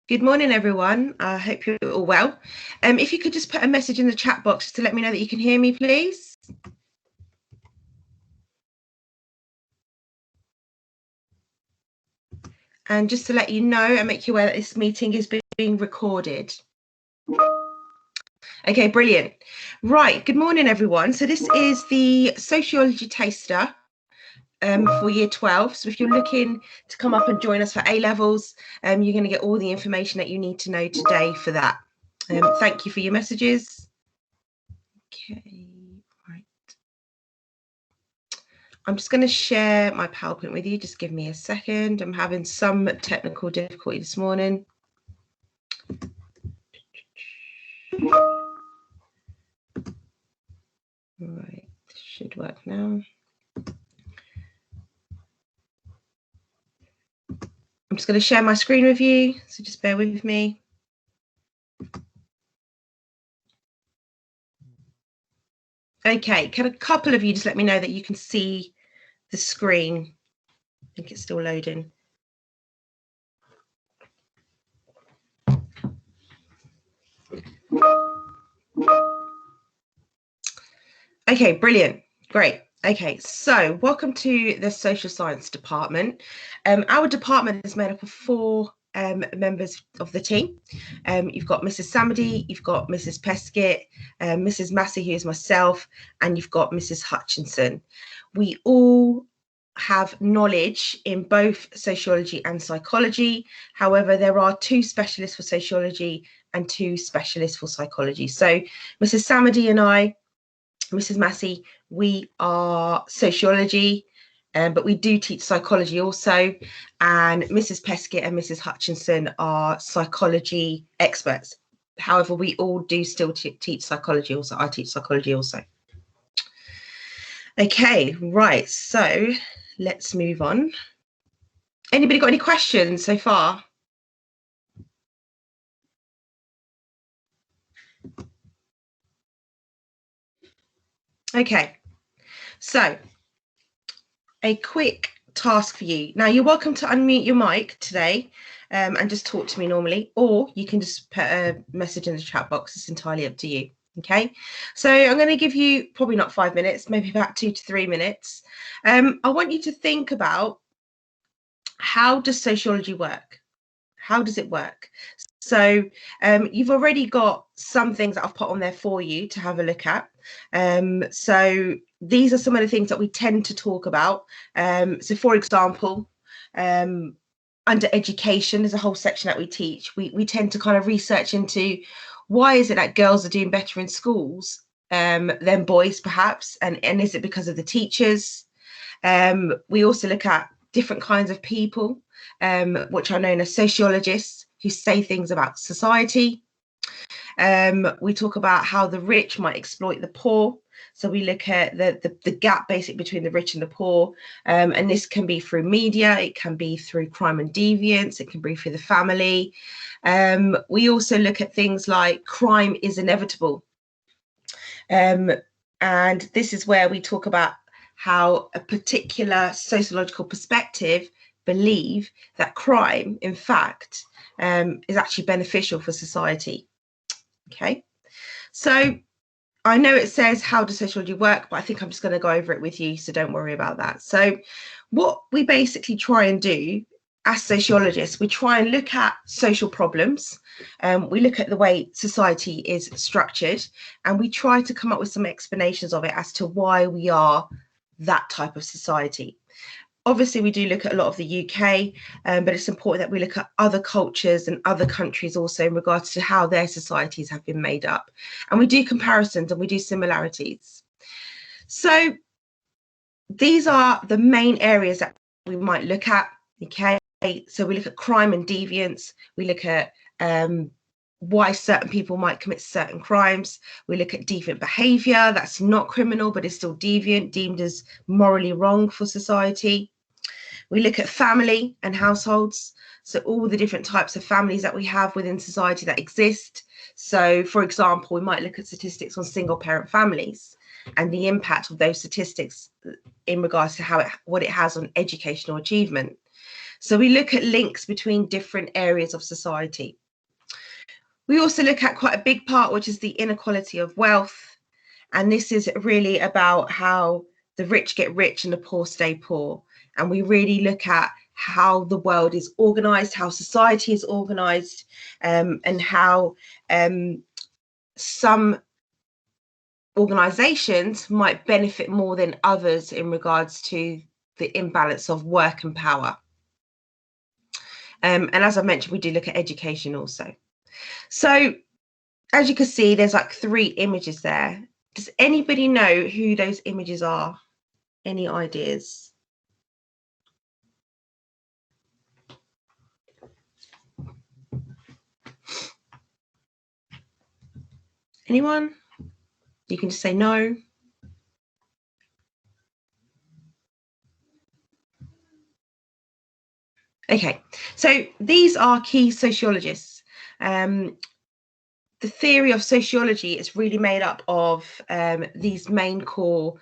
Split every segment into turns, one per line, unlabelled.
Good morning, everyone. I hope you're all well. If you could just put a message in the chat box to let me know that you can hear me, please. And just to let you know and make you aware that this meeting is being recorded. Okay, brilliant. Right, good morning, everyone. So this is the Sociology taster for year 12. So if you're looking to come up and join us for A-levels, you're going to get all the information that you need to know today for that. Thank you for your messages. Okay, right. I'm just going to share my PowerPoint with you. Just give me a second. I'm having some technical difficulty this morning. Right, this should work now. I'm just going to share my screen with you, so just bear with me. Okay, can a couple of you just let me know that you can see the screen? I think it's still loading. Okay, brilliant. Great. Okay, so welcome to the Social Science Department. Our department is made up of 4 members of the team. You've got Mrs. Samadi, you've got Mrs. Peskett, Mrs. Massey, who is myself, and you've got Mrs. Hutchinson. We all have knowledge in both sociology and psychology. However, there are 2 specialists for sociology and 2 specialists for psychology. So Mrs. Samadi and I, Mrs. Massey, we are sociology, but we do teach psychology also. And Mrs. Peskett and Mrs. Hutchinson are psychology experts. However, we all do still teach psychology also. I teach psychology also. Okay, right. So let's move on. Anybody got any questions so far? Okay, so a quick task for you. Now, you're welcome to unmute your mic today and just talk to me normally, or you can just put a message in the chat box. It's entirely up to you. Okay, so I'm going to give you probably not 5 minutes, maybe about 2 to 3 minutes. I want you to think about, how does sociology work? How does it work? So you've already got some things that I've put on there for you to have a look at. So these are some of the things that we tend to talk about. So for example, under education, there's a whole section that we teach. We tend to kind of research into, why is it that girls are doing better in schools than boys, perhaps? And is it because of the teachers? We also look at different kinds of people, which are known as sociologists, who say things about society. We talk about how the rich might exploit the poor. So we look at the gap basically between the rich and the poor. And this can be through media, it can be through crime and deviance, it can be through the family. We also look at things like crime is inevitable. And this is where we talk about how a particular sociological perspective believe that crime, in fact, is actually beneficial for society. Okay, so I know it says, how does sociology work, but I think I'm just going to go over it with you, so don't worry about that. So what we basically try and do as sociologists, we try and look at social problems. We look at the way society is structured, and we try to come up with some explanations of it as to why we are that type of society. Obviously, we do look at a lot of the UK, but it's important that we look at other cultures and other countries also in regards to how their societies have been made up. And we do comparisons and we do similarities. So these are the main areas that we might look at. Okay, so we look at crime and deviance. We look at why certain people might commit certain crimes. We look at deviant behavior that's not criminal but is still deviant, deemed as morally wrong for society. We look at family and households, so all the different types of families that we have within society that exist. So for example, we might look at statistics on single parent families and the impact of those statistics in regards to what it has on educational achievement. So we look at links between different areas of society. We also look at quite a big part, which is the inequality of wealth. And this is really about how the rich get rich and the poor stay poor. And we really look at how the world is organized, how society is organized, and how some organizations might benefit more than others in regards to the imbalance of work and power. And as I mentioned, we do look at education also. So as you can see, there's like 3 images there. Does anybody know who those images are? Any ideas? Anyone? You can just say no. Okay, so these are key sociologists. The theory of sociology is really made up of these main core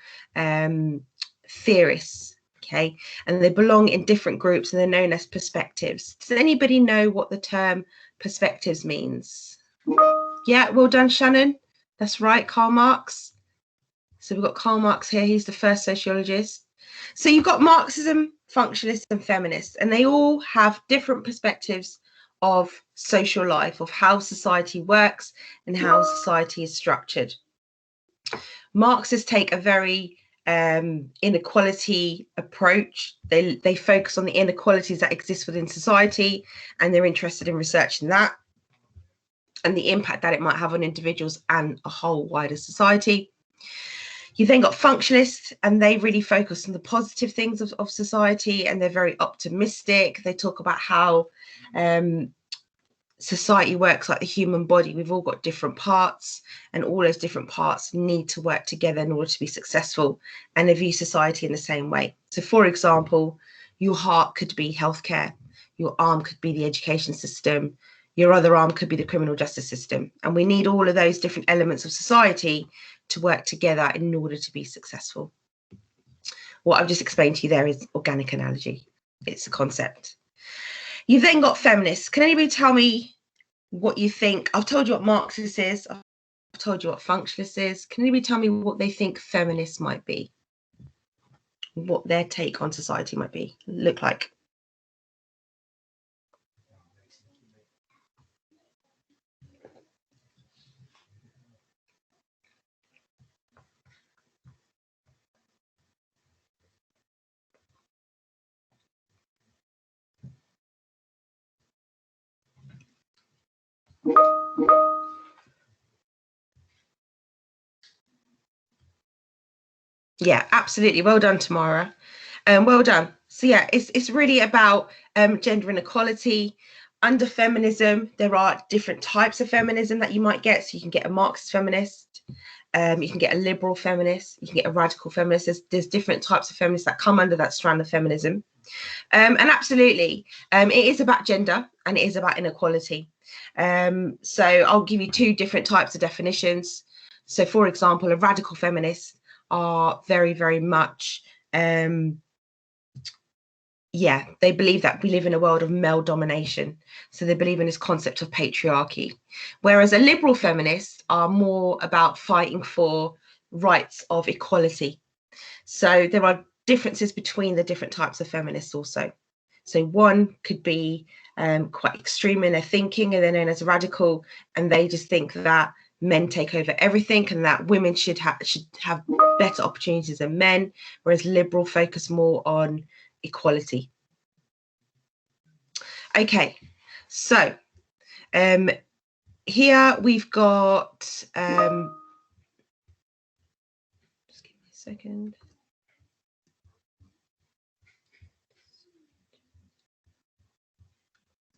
theorists, okay, and they belong in different groups and they're known as perspectives. Does anybody know what the term perspectives means? Yeah, well done, Shannon. That's right, Karl Marx. So we've got Karl Marx here, he's the first sociologist. So you've got Marxism, functionalists and feminists, and they all have different perspectives of social life, of how society works and how society is structured. Marxists take a very inequality approach. They focus on the inequalities that exist within society, and they're interested in researching that and the impact that it might have on individuals and a whole wider society. You then got functionalists, and they really focus on the positive things of society, and they're very optimistic. They talk about how society works like the human body. We've all got different parts, and all those different parts need to work together in order to be successful, and they view society in the same way. So, for example, your heart could be healthcare, your arm could be the education system, your other arm could be the criminal justice system, and we need all of those different elements of society to work together in order to be successful. What I've just explained to you there is organic analogy. It's a concept. You've then got feminists. Can anybody tell me what you think? I've told you what Marxist is. I've told you what functionalist is. Can anybody tell me what they think feminists might be? What their take on society might be, look like? Yeah, absolutely. Well done, Tamara. Well done. So yeah, it's really about gender inequality. Under feminism, there are different types of feminism that you might get. So you can get a Marxist feminist, you can get a liberal feminist, you can get a radical feminist. There's different types of feminists that come under that strand of feminism. And absolutely, it is about gender and it is about inequality. So I'll give you 2 different types of definitions. So for example, a radical feminist are very, very much, yeah, they believe that we live in a world of male domination. So they believe in this concept of patriarchy. Whereas a liberal feminist are more about fighting for rights of equality. So there are differences between the different types of feminists also. So one could be quite extreme in their thinking, and they're known as radical, and they just think that men take over everything and that women should have better opportunities than men, whereas liberal focus more on equality. Okay, so here we've got, just give me a second.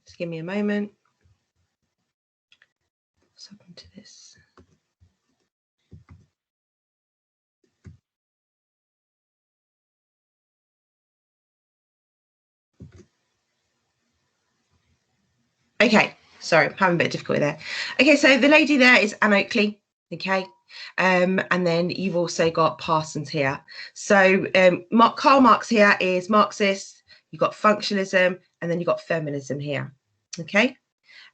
Just give me a moment. What's happened to this? Okay, sorry, I'm having a bit of difficulty there. Okay, so the lady there is Anne Oakley, okay, and then you've also got Parsons here. So Karl Marx here is Marxist, you've got functionalism and then you've got feminism here. Okay.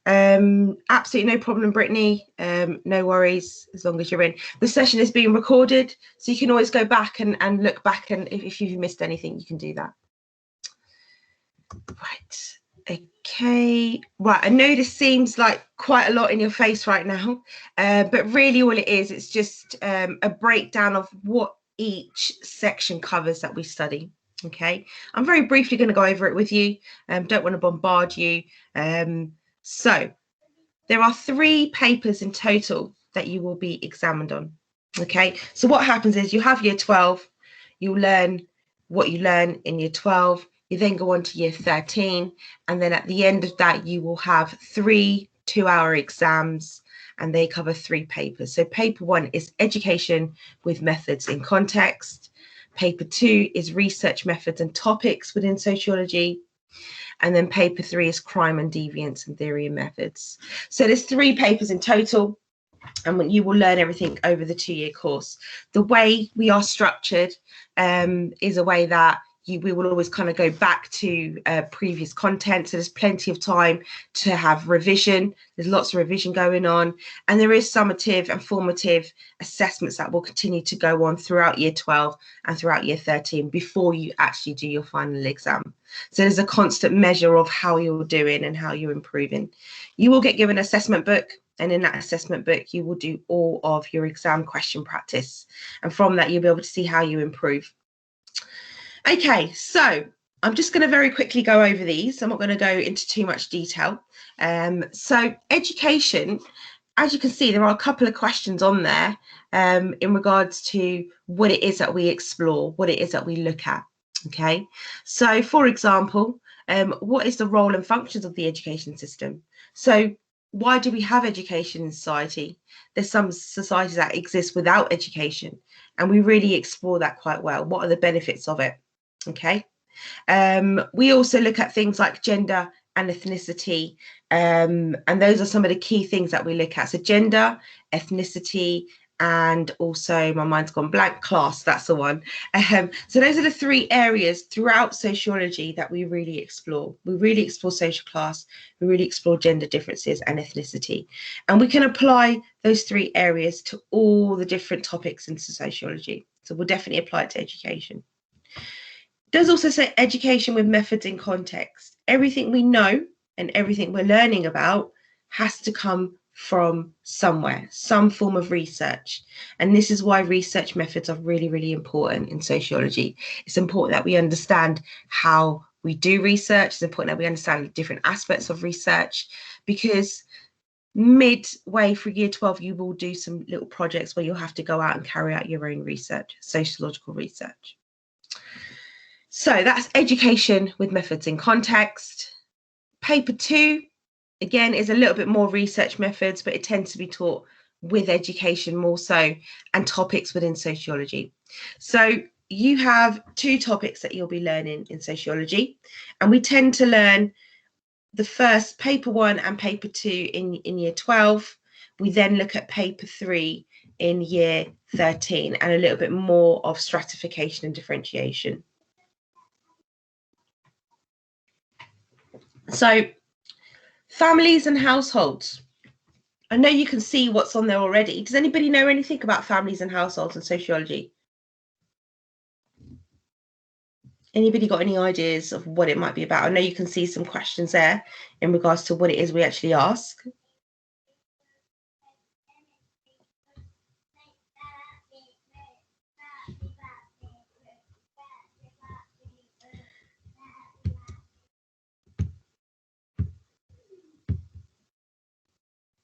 Absolutely no problem, Brittany. No worries, as long as you're in. The session is being recorded, so you can always go back and look back, and if you've missed anything, you can do that. Right. Okay. Right. I know this seems like quite a lot in your face right now, but really all it is, it's just a breakdown of what each section covers that we study. Okay. I'm very briefly going to go over it with you. Don't want to bombard you. So there are 3 papers in total that you will be examined on. Okay. So what happens is you have year 12, you learn what you learn in year 12. You then go on to year 13, and then at the end of that, you will have 3 2-hour exams, and they cover 3 papers. So paper 1 is education with methods in context. Paper 2 is research methods and topics within sociology. And then paper 3 is crime and deviance and theory and methods. So there's 3 papers in total, and you will learn everything over the 2-year course. The way we are structured is a way that we will always kind of go back to previous content. So there's plenty of time to have revision. There's lots of revision going on. And there is summative and formative assessments that will continue to go on throughout year 12 and throughout year 13 before you actually do your final exam. So there's a constant measure of how you're doing and how you're improving. You will get given an assessment book. And in that assessment book, you will do all of your exam question practice. And from that, you'll be able to see how you improve. Okay, so I'm just going to very quickly go over these. I'm not going to go into too much detail. So education, as you can see, there are a couple of questions on there in regards to what it is that we explore, what it is that we look at. Okay, so for example, what is the role and functions of the education system? So why do we have education in society? There's some societies that exist without education, and we really explore that quite well. What are the benefits of it? Okay. We also look at things like gender and ethnicity, and those are some of the key things that we look at. So gender, ethnicity, and also, my mind's gone blank, class, that's the one. So those are the 3 areas throughout sociology that we really explore. We really explore social class, we really explore gender differences and ethnicity. And we can apply those 3 areas to all the different topics in sociology. So we'll definitely apply it to education. It does also say education with methods in context. Everything we know and everything we're learning about has to come from somewhere, some form of research. And this is why research methods are really, really important in sociology. It's important that we understand how we do research. It's important that we understand the different aspects of research, because midway through year 12, you will do some little projects where you'll have to go out and carry out your own research, sociological research. So that's education with methods in context. Paper 2, again, is a little bit more research methods, but it tends to be taught with education more so, and topics within sociology. So you have 2 topics that you'll be learning in sociology, and we tend to learn the first paper 1 and paper 2 in year 12. We then look at paper 3 in year 13, and a little bit more of stratification and differentiation. So families and households. I know you can see what's on there already. Does anybody know anything about families and households and sociology? Anybody got any ideas of what it might be about? I know you can see some questions there in regards to what it is we actually ask.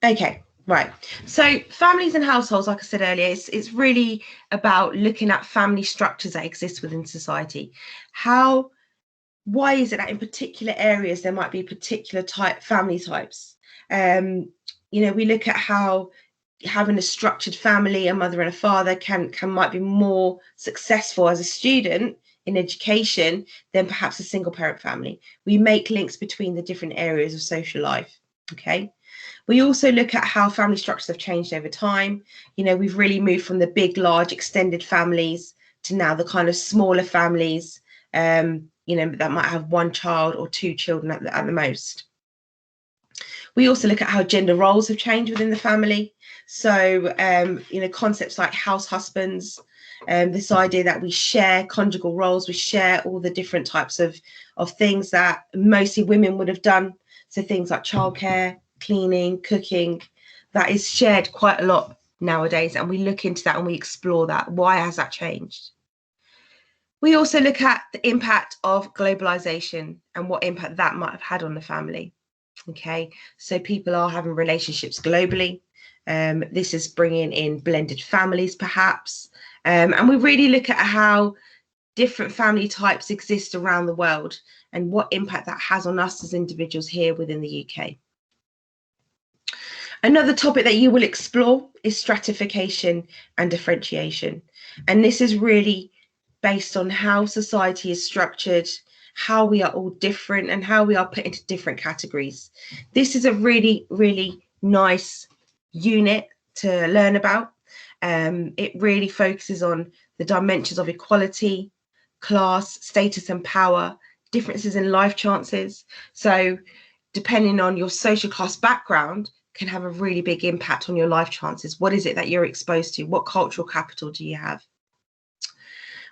Okay, right. So families and households, like I said earlier, it's really about looking at family structures that exist within society. Why is it that in particular areas there might be particular family types? We look at how having a structured family, a mother and a father, might be more successful as a student in education than perhaps a single parent family. We make links between the different areas of social life. Okay. We also look at how family structures have changed over time. We've really moved from the big, large, extended families to now the kind of smaller families. that might have one child or two children at the most. We also look at how gender roles have changed within the family. So, concepts like house husbands, this idea that we share conjugal roles, we share all the different types of things that mostly women would have done. So things like childcare, cleaning, cooking, that is shared quite a lot nowadays. And we look into that and we explore that. Why has that changed? We also look at the impact of globalization and what impact that might have had on the family. Okay, so people are having relationships globally. This is bringing in blended families, perhaps. And we really look at how different family types exist around the world and what impact that has on us as individuals here within the UK. Another topic that you will explore is stratification and differentiation. And this is really based on how society is structured, how we are all different, and how we are put into different categories. This is a really, really nice unit to learn about. It really focuses on the dimensions of equality, class, status and power, differences in life chances. So depending on your social class background can have a really big impact on your life chances. What is it that you're exposed to? What cultural capital do you have?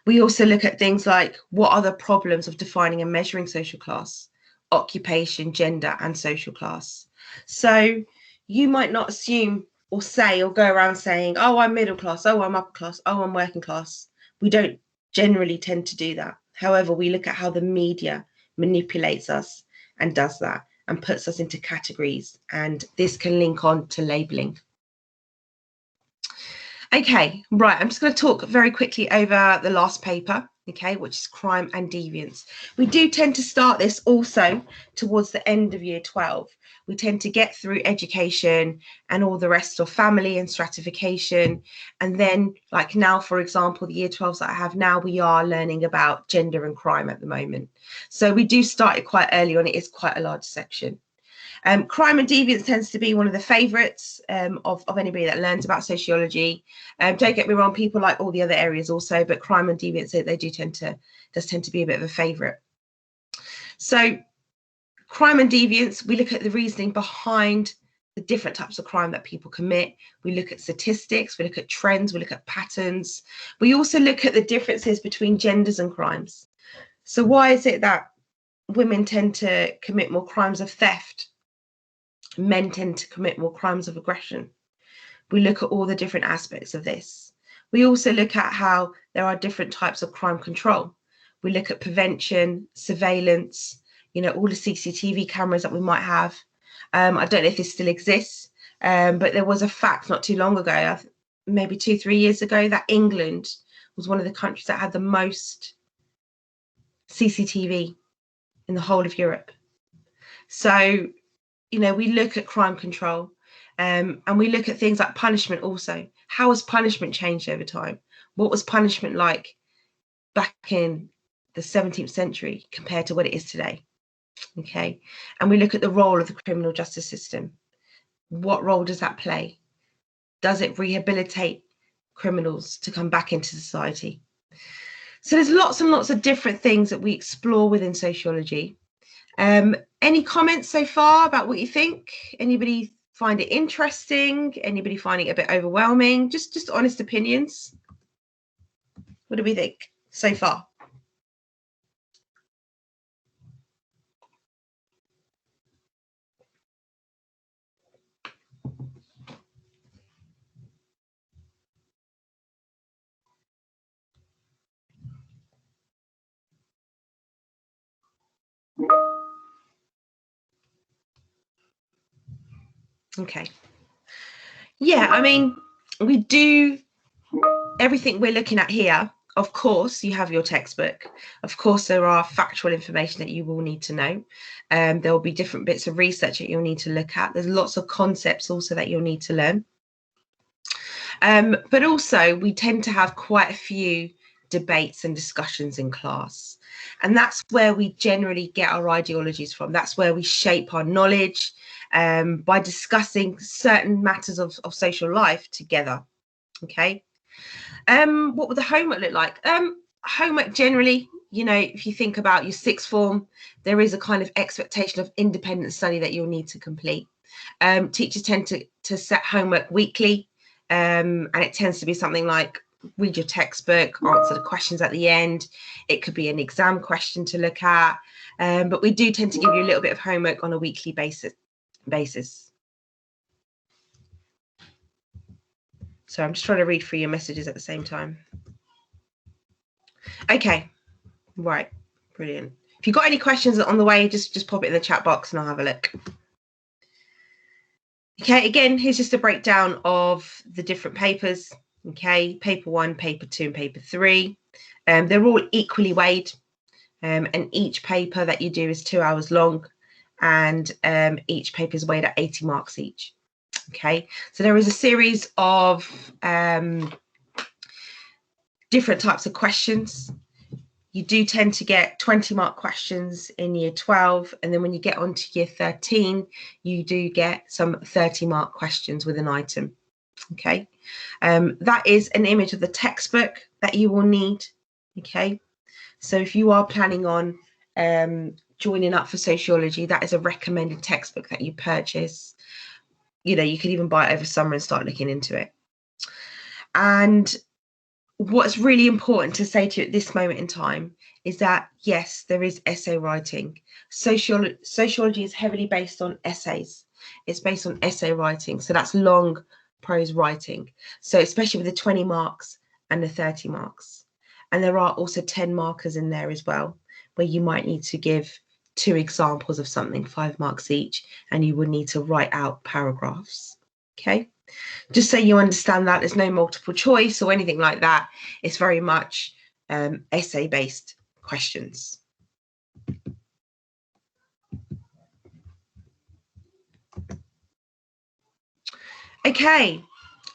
We also look at things like what are the problems of defining and measuring social class, occupation, gender, and social class. So you might not assume or say or go around saying, oh, I'm middle class, oh, I'm upper class, oh, I'm working class. We don't generally tend to do that. However, we look at how the media manipulates us and does that and puts us into categories. And this can link on to labeling. Okay, right, I'm just going to talk very quickly over the last paper, okay, which is crime and deviance. We do tend to start this also towards the end of year 12. We tend to get through education and all the rest of family and stratification. And then like now, for example, the year 12s that I have now, we are learning about gender and crime at the moment. So we do start it quite early on. It is quite a large section. Crime and deviance tends to be one of the favourites of anybody that learns about sociology. Don't get me wrong, people like all the other areas also, but crime and deviance, they do tend to be a bit of a favourite. So crime and deviance, we look at the reasoning behind the different types of crime that people commit. We look at statistics, we look at trends, we look at patterns. We also look at the differences between genders and crimes. So why is it that women tend to commit more crimes of theft? Men tend to commit more crimes of aggression. We look at all the different aspects of this. We also look at how there are different types of crime control. We look at prevention, surveillance, all the CCTV cameras that we might have. I don't know if this still exists, but there was a fact not too long ago, maybe 2-3 years ago, that England was one of the countries that had the most CCTV in the whole of Europe. So we look at crime control and we look at things like punishment also. How has punishment changed over time? What was punishment like back in the 17th century compared to what it is today? Okay. And we look at the role of the criminal justice system. What role does that play? Does it rehabilitate criminals to come back into society? So there's lots and lots of different things that we explore within sociology. Any comments so far about what you think? Anybody find it interesting? Anybody finding it a bit overwhelming? Just honest opinions. What do we think so far? Okay. Yeah, I mean, we do everything we're looking at here. Of course, you have your textbook. Of course, there are factual information that you will need to know. There will be different bits of research that you'll need to look at. There's lots of concepts also that you'll need to learn. But also, we tend to have quite a few debates and discussions in class. And that's where we generally get our ideologies from. That's where we shape our knowledge by discussing certain matters of social life together. Okay. What would the homework look like? homework generally, if you think about your sixth form, there is a kind of expectation of independent study that you'll need to complete. Teachers tend to set homework weekly, and it tends to be something like read your textbook, answer the questions at the end. It could be an exam question to look at, but we do tend to give you a little bit of homework on a weekly basis. So I'm just trying to read through your messages at the same time. Okay, right, brilliant. If you've got any questions on the way, just pop it in the chat box and I'll have a look. Okay, again, here's just a breakdown of the different papers. Okay, paper 1, paper 2, and paper 3. They're all equally weighed, and each paper that you do is 2 hours long, and each paper is weighed at 80 marks each. Okay, so there is a series of different types of questions. You do tend to get 20-mark questions in year 12, and then when you get on to year 13, you do get some 30-mark questions with an item. Okay, that is an image of the textbook that you will need. Okay, so if you are planning on joining up for sociology, that is a recommended textbook that you purchase. You could even buy it over summer and start looking into it. And what's really important to say to you at this moment in time is that, yes, there is essay writing. Sociology is heavily based on essays. It's based on essay writing. So that's long prose writing. So especially with the 20 marks and the 30 marks. And there are also 10 markers in there as well, where you might need to give 2 examples of something, 5 marks each, and you would need to write out paragraphs. Okay. Just so you understand that there's no multiple choice or anything like that. It's very much essay-based questions. Okay,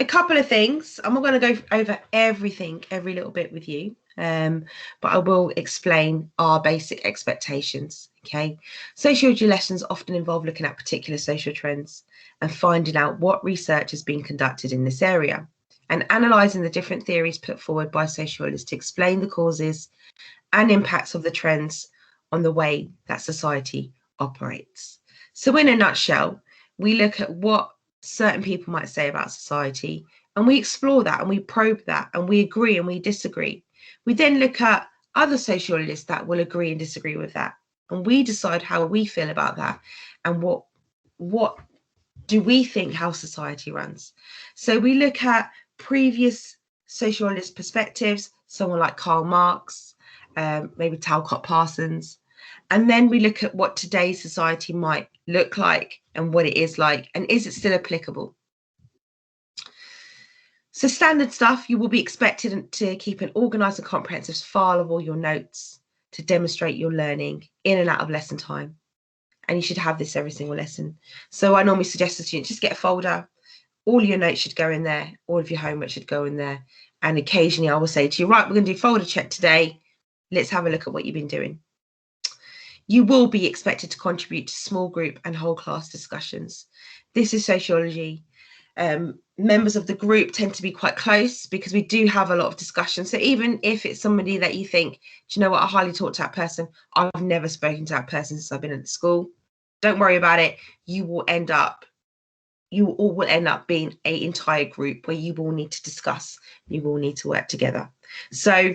a couple of things. I'm not going to go over everything, every little bit with you, but I will explain our basic expectations. Okay, sociology lessons often involve looking at particular social trends and finding out what research has been conducted in this area and analysing the different theories put forward by sociologists to explain the causes and impacts of the trends on the way that society operates. So in a nutshell, we look at what certain people might say about society, and we explore that and we probe that and we agree and we disagree. We then look at other sociologists that will agree and disagree with that, and we decide how we feel about that and what do we think how society runs. So we look at previous sociologist perspectives, someone like Karl Marx, maybe Talcott Parsons, and then we look at what today's society might look like and what it is like, and is it still applicable? So standard stuff, you will be expected to keep an organised and comprehensive file of all your notes to demonstrate your learning in and out of lesson time. And you should have this every single lesson. So I normally suggest to students, just get a folder. All your notes should go in there. All of your homework should go in there. And occasionally I will say to you, right, we're going to do folder check today. Let's have a look at what you've been doing. You will be expected to contribute to small group and whole class discussions. This is sociology. Members of the group tend to be quite close because we do have a lot of discussion. So even if it's somebody that you think, do you know what, I highly talk to that person, I've never spoken to that person since I've been at the school, don't worry about it. You all will end up being an entire group where you will need to discuss, you will need to work together. So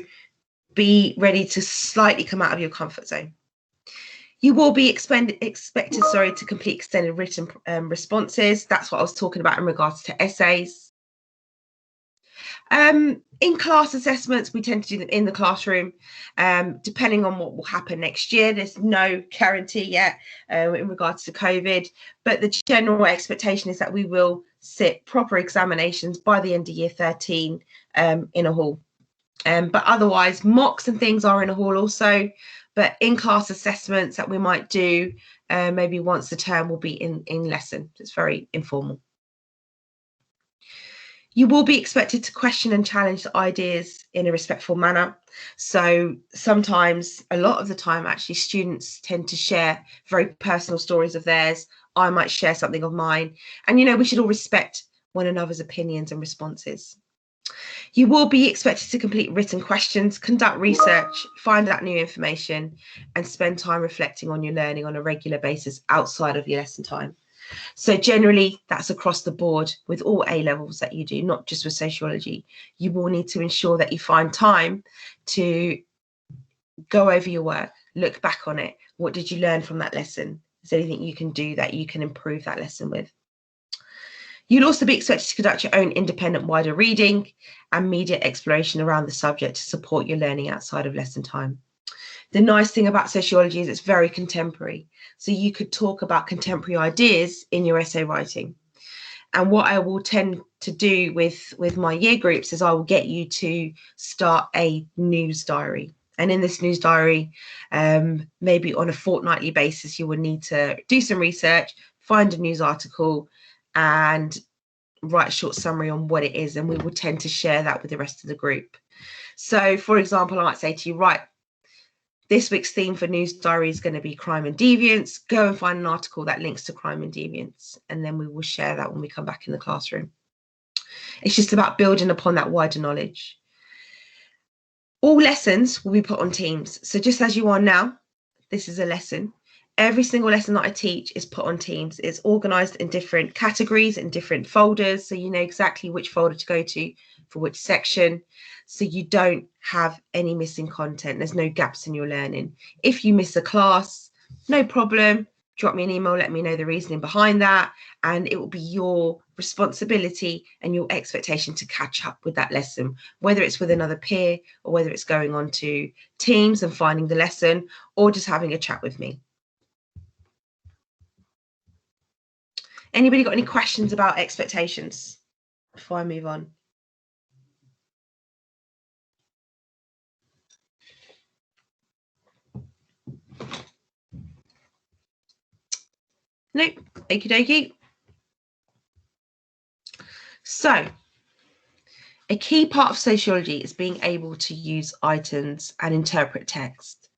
be ready to slightly come out of your comfort zone. You will be expected to complete extended written responses. That's what I was talking about in regards to essays. In class assessments, we tend to do them in the classroom, depending on what will happen next year. There's no guarantee yet in regards to COVID, but the general expectation is that we will sit proper examinations by the end of year 13 in a hall. But otherwise, mocks and things are in a hall also. But in-class assessments that we might do maybe once a term will be in lesson. It's very informal. You will be expected to question and challenge the ideas in a respectful manner. So sometimes, a lot of the time actually, students tend to share very personal stories of theirs. I might share something of mine. And, we should all respect one another's opinions and responses. You will be expected to complete written questions, conduct research, find out new information, and spend time reflecting on your learning on a regular basis outside of your lesson time. So generally, that's across the board with all A levels that you do, not just with sociology. You will need to ensure that you find time to go over your work, look back on it. What did you learn from that lesson? Is there anything you can do that you can improve that lesson with? You'll also be expected to conduct your own independent wider reading and media exploration around the subject to support your learning outside of lesson time. The nice thing about sociology is it's very contemporary. So you could talk about contemporary ideas in your essay writing. And what I will tend to do with my year groups is I will get you to start a news diary. And in this news diary, maybe on a fortnightly basis, you will need to do some research, find a news article, and write a short summary on what it is. And we will tend to share that with the rest of the group. So, for example, I might say to you, right, this week's theme for news diary is going to be crime and deviance. Go and find an article that links to crime and deviance. And then we will share that when we come back in the classroom. It's just about building upon that wider knowledge. All lessons will be put on Teams. So just as you are now, this is a lesson. Every single lesson that I teach is put on Teams. It's organized in different categories and different folders. So you know exactly which folder to go to for which section. So you don't have any missing content. There's no gaps in your learning. If you miss a class, no problem. Drop me an email, let me know the reasoning behind that. And it will be your responsibility and your expectation to catch up with that lesson, whether it's with another peer or whether it's going on to Teams and finding the lesson or just having a chat with me. Anybody got any questions about expectations before I move on? Nope. Okie dokie. So, a key part of sociology is being able to use items and interpret text.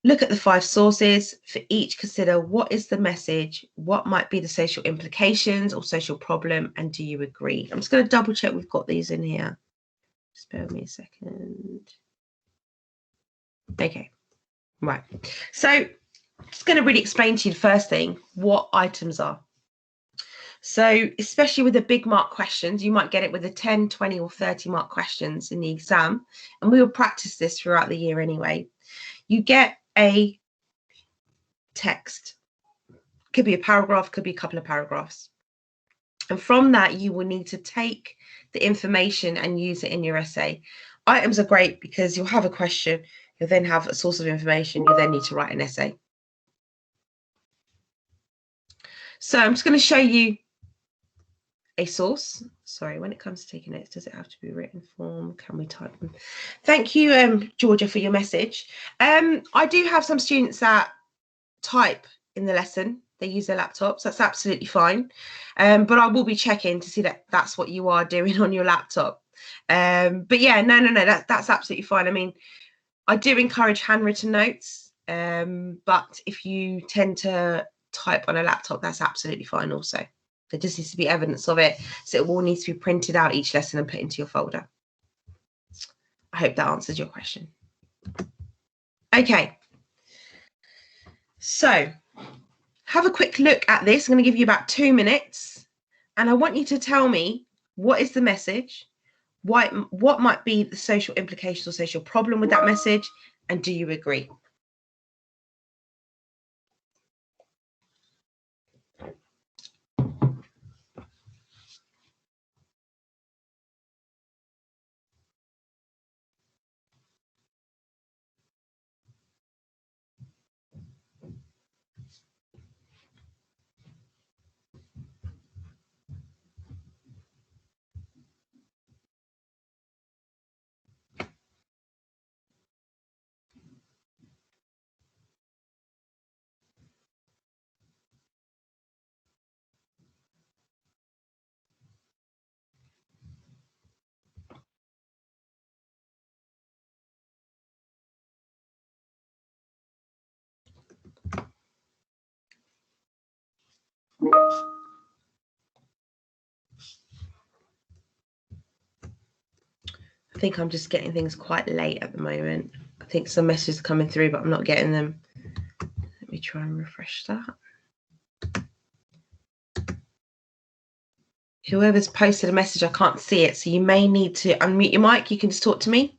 Look at the 5 sources. For each, consider what is the message, what might be the social implications or social problem, and do you agree? I'm just going to double check we've got these in here. Just bear with me a second. Okay, right. So I'm just going to really explain to you the first thing, what items are. So especially with the big mark questions, you might get it with the 10, 20 or 30 mark questions in the exam. And we will practice this throughout the year anyway. You get a text. Could be a paragraph, could be a couple of paragraphs. And from that, you will need to take the information and use it in your essay. Items are great because you'll have a question, you'll then have a source of information, you then need to write an essay. So I'm just going to show you a source. Sorry, when it comes to taking notes, does it have to be written form? Can we type them? Thank you, Georgia, for your message. I do have some students that type in the lesson. They use their laptops. That's absolutely fine. But I will be checking to see that that's what you are doing on your laptop. But yeah, no, that's absolutely fine. I mean, I do encourage handwritten notes, but if you tend to type on a laptop, that's absolutely fine also. There just needs to be evidence of it. So it will need to be printed out each lesson and put into your folder. I hope that answers your question. Okay. So have a quick look at this. I'm going to give you about 2 minutes. And I want you to tell me, what is the message? What might be the social implications or social problem with that message? And do you agree? think I'm just getting things quite late at the moment. I think some messages are coming through, but I'm not getting them. Let me try and refresh that. Whoever's posted a message, I can't see it, so you may need to unmute your mic. You can just talk to me.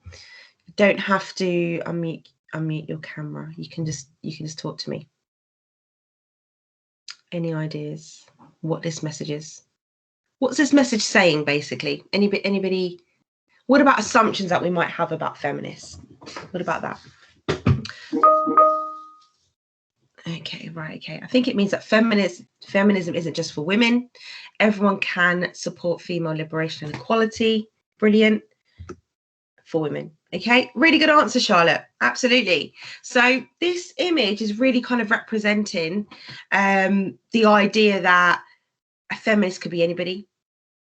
You don't have to unmute your camera. You can just talk to me. Any ideas what this message is? What's this message saying, basically? Anybody? What about assumptions that we might have about feminists? What about that? Okay, right, okay. I think it means that feminism isn't just for women. Everyone can support female liberation and equality. Brilliant. For women. Okay, really good answer, Charlotte. Absolutely. So this image is really kind of representing the idea that a feminist could be anybody.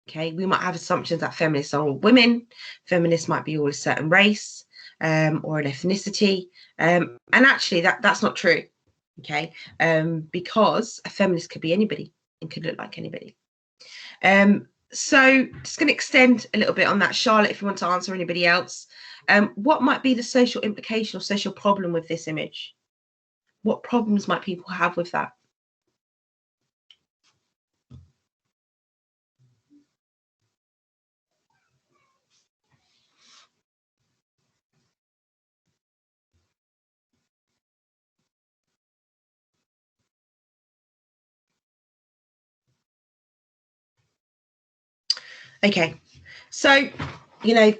Okay, we might have assumptions that feminists are all women. Feminists might be all a certain race or an ethnicity. And actually, that's not true. Okay, because a feminist could be anybody and could look like anybody. So just going to extend a little bit on that, Charlotte, if you want to answer anybody else. What might be the social implication or social problem with this image? What problems might people have with that? Okay, so, you know,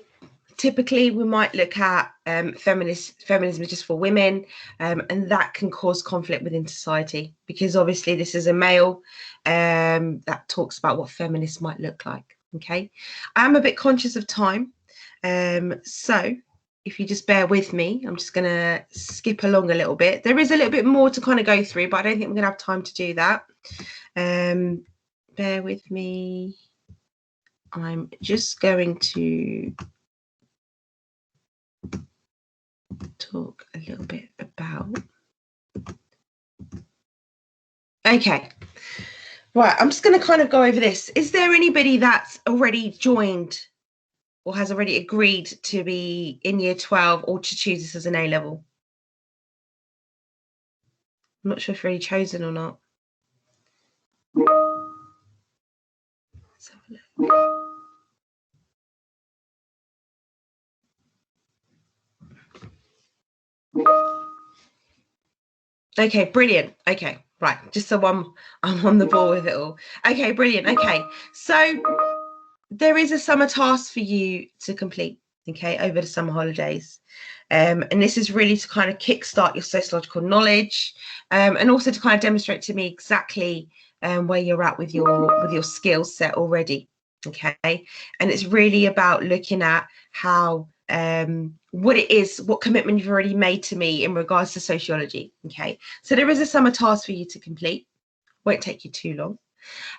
typically we might look at feminism is just for women, and that can cause conflict within society, because obviously this is a male that talks about what feminists might look like. Okay, I'm a bit conscious of time, so if you just bear with me, I'm just going to skip along a little bit. There is a little bit more to kind of go through, but I don't think we're going to have time to do that. Bear with me. I'm just going to talk a little bit about. Okay, right, I'm just going to kind of go over this. Is there anybody that's already joined or has already agreed to be in year 12 or to choose this as an A level? I'm not sure if you're already chosen or not. Let's have a look. Okay, brilliant. Okay, right, just so I'm on the ball with it all. Okay, brilliant. Okay, so there is a summer task for you to complete, okay, over the summer holidays. And this is really to kind of kickstart your sociological knowledge, and also to kind of demonstrate to me exactly where you're at with your skill set already. Okay, and it's really about looking at how what commitment you've already made to me in regards to sociology. Okay, so there is a summer task for you to complete. Won't take you too long.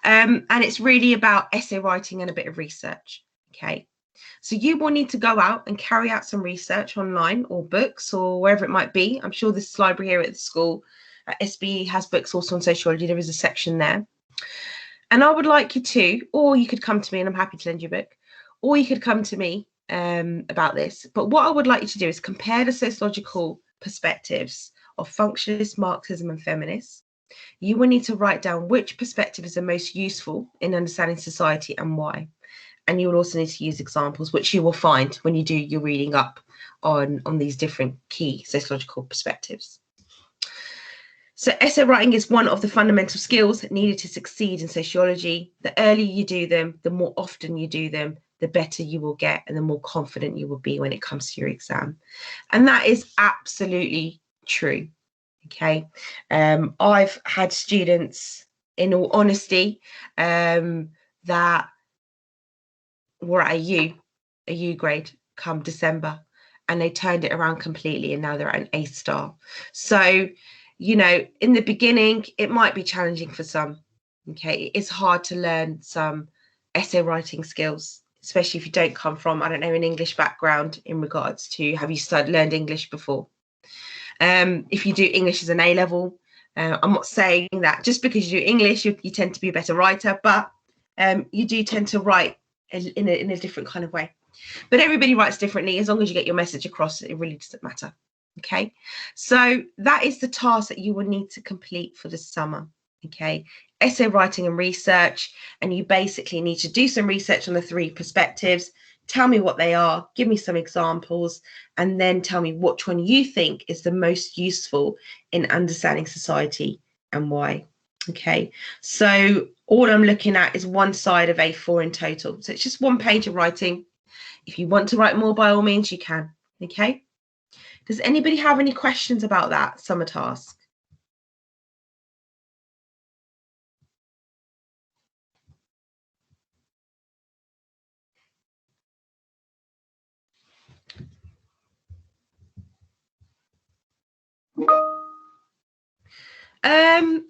And it's really about essay writing and a bit of research. Okay, so you will need to go out and carry out some research online or books or wherever it might be. I'm sure this library here at the school, SBE, has books also on sociology. There is a section there. And I would like you to, or you could come to me and I'm happy to lend you a book, or you could come to me about this. But what I would like you to do is compare the sociological perspectives of functionalist, Marxism and feminists. You will need to write down which perspective is the most useful in understanding society and why. And you will also need to use examples, which you will find when you do your reading up on these different key sociological perspectives. So essay writing is one of the fundamental skills needed to succeed in sociology. The earlier you do them, the more often you do them, the better you will get and the more confident you will be when it comes to your exam. And that is absolutely true. Okay, I've had students, in all honesty, that were at a U grade come December, and they turned it around completely, and now they're at an A star. So, you know, in the beginning, it might be challenging for some. Okay, it's hard to learn some essay writing skills, especially if you don't come from, I don't know, an English background in regards to, have you learned English before? If you do English as an A level, I'm not saying that just because you do English, you tend to be a better writer, but you do tend to write in a different kind of way. But everybody writes differently. As long as you get your message across, it really doesn't matter. Okay, so that is the task that you will need to complete for the summer. Okay, essay writing and research, and you basically need to do some research on the 3 perspectives. Tell me what they are, give me some examples, and then tell me which one you think is the most useful in understanding society and why. Okay, so all I'm looking at is one side of A4 in total. So it's just 1 page of writing. If you want to write more, by all means, you can. Okay. Does anybody have any questions about that summer task?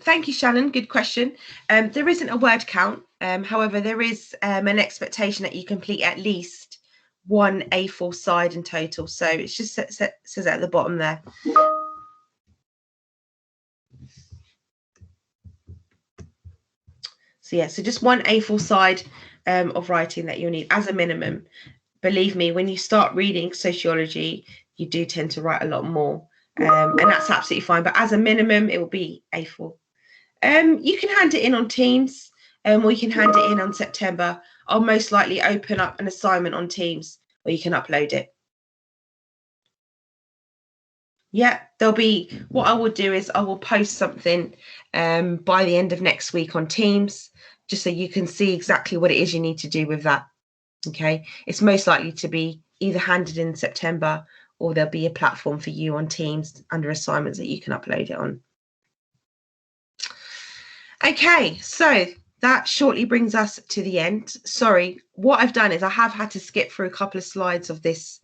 Thank you, Shannon. Good question. There isn't a word count. However, there is an expectation that you complete at least 1 A4 side in total. So it's just says at the bottom there. So yeah, so just 1 A4 side of writing that you'll need as a minimum. Believe me, when you start reading sociology, you do tend to write a lot more. And that's absolutely fine. But as a minimum, it will be A4. You can hand it in on Teams, or you can hand it in on September. I'll most likely open up an assignment on Teams where you can upload it. Yeah, there'll be, what I will do is I will post something by the end of next week on Teams, just so you can see exactly what it is you need to do with that. Okay, it's most likely to be either handed in September, or there'll be a platform for you on Teams under assignments that you can upload it on. Okay, so that shortly brings us to the end. Sorry, what I've done is I have had to skip through a couple of slides of this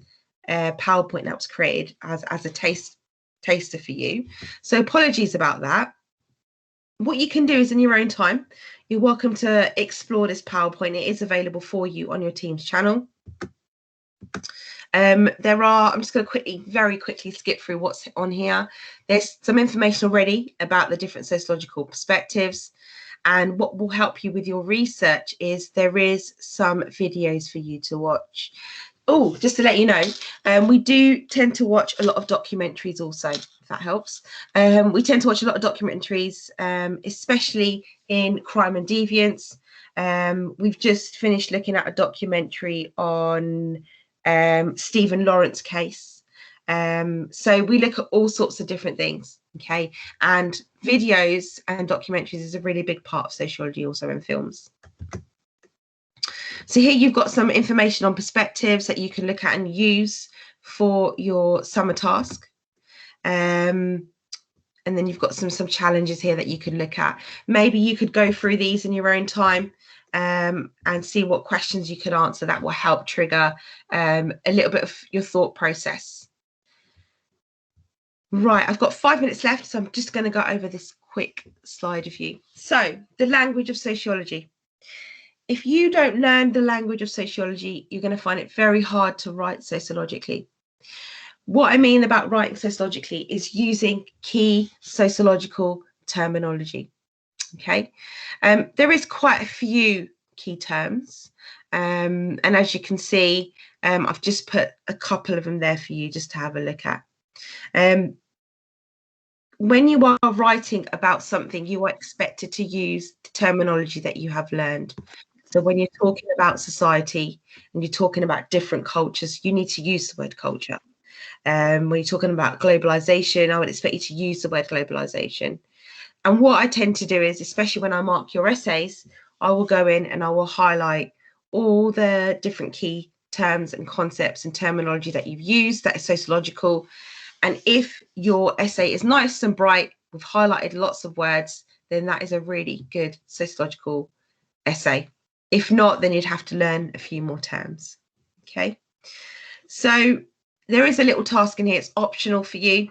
PowerPoint that was created as a taster for you. So apologies about that. What you can do is in your own time, you're welcome to explore this PowerPoint. It is available for you on your Teams channel. I'm just going to very quickly skip through what's on here. There's some information already about the different sociological perspectives. And what will help you with your research is there is some videos for you to watch. Oh, just to let you know, we do tend to watch a lot of documentaries also, if that helps. We tend to watch a lot of documentaries, especially in crime and deviance. We've just finished looking at a documentary on Stephen Lawrence case. So we look at all sorts of different things, okay? And videos and documentaries is a really big part of sociology also in films. So here you've got some information on perspectives that you can look at and use for your summer task. And then you've got some challenges here that you can look at. Maybe you could go through these in your own time and see what questions you could answer that will help trigger a little bit of your thought process. Right, I've got 5 minutes left, so I'm just going to go over this quick slide with you. So, the language of sociology. If you don't learn the language of sociology, you're going to find it very hard to write sociologically. What I mean about writing sociologically is using key sociological terminology. Okay, there is quite a few key terms, and as you can see, I've just put a couple of them there for you just to have a look at. When you are writing about something, you are expected to use the terminology that you have learned. So when you're talking about society and you're talking about different cultures, you need to use the word culture. When you're talking about globalization, I would expect you to use the word globalization. And what I tend to do is, especially when I mark your essays, I will go in and I will highlight all the different key terms and concepts and terminology that you've used that is sociological. And if your essay is nice and bright with highlighted lots of words, then that is a really good sociological essay. If not, then you'd have to learn a few more terms. Okay, so there is a little task in here. It's optional for you.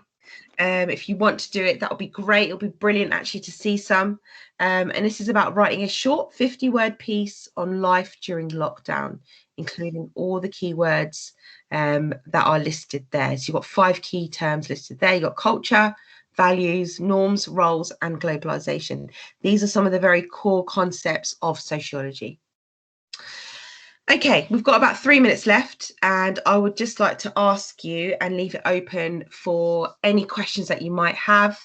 If you want to do it, that'll be great. It'll be brilliant actually to see some. And this is about writing a short 50-word piece on life during lockdown, including all the keywords that are listed there. So you've got 5 key terms listed there. You've got culture, values, norms, roles, and globalization. These are some of the very core concepts of sociology. Okay, we've got about 3 minutes left, and I would just like to ask you and leave it open for any questions that you might have.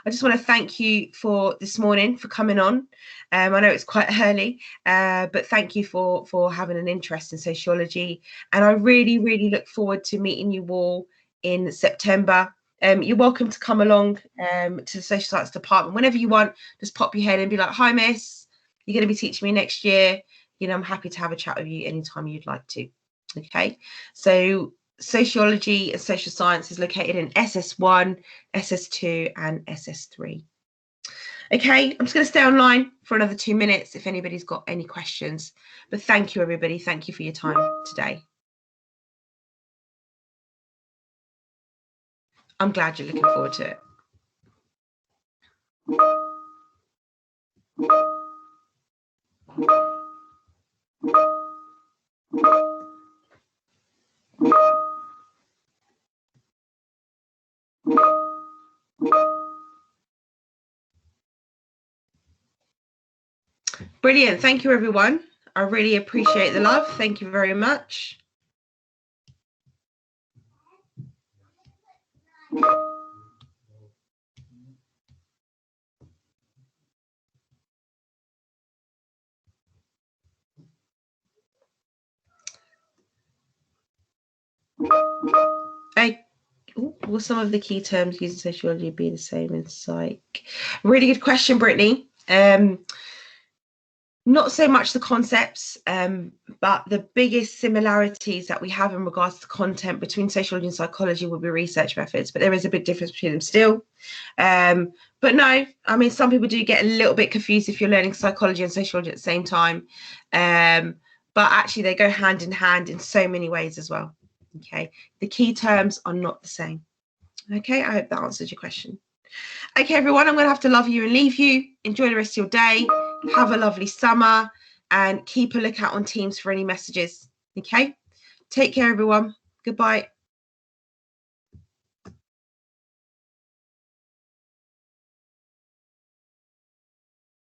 I just want to thank you for this morning, for coming on. I know it's quite early, but thank you for having an interest in sociology. And I really, really look forward to meeting you all in September. You're welcome to come along to the social science department whenever you want. Just pop your head and be like, "Hi, miss, you're going to be teaching me next year. You know, I'm happy to have a chat with you anytime you'd like to." Okay, so sociology and social science is located in SS1, SS2, and SS3. Okay, I'm just going to stay online for another 2 minutes if anybody's got any questions. But thank you, everybody. Thank you for your time today. I'm glad you're looking forward to it. Brilliant. Thank you, everyone. I really appreciate the love. Thank you very much. Will some of the key terms used in sociology be the same in psych? Really good question, Brittany. Not so much the concepts, but the biggest similarities that we have in regards to content between sociology and psychology will be research methods, but there is a big difference between them still. But no, I mean, some people do get a little bit confused if you're learning psychology and sociology at the same time. But actually they go hand in hand in so many ways as well. Okay, the key terms are not the same. Okay, I hope that answers your question. Okay, everyone, I'm going to have to love you and leave you. Enjoy the rest of your day. Have a lovely summer and keep a lookout on Teams for any messages. Okay, take care, everyone. Goodbye.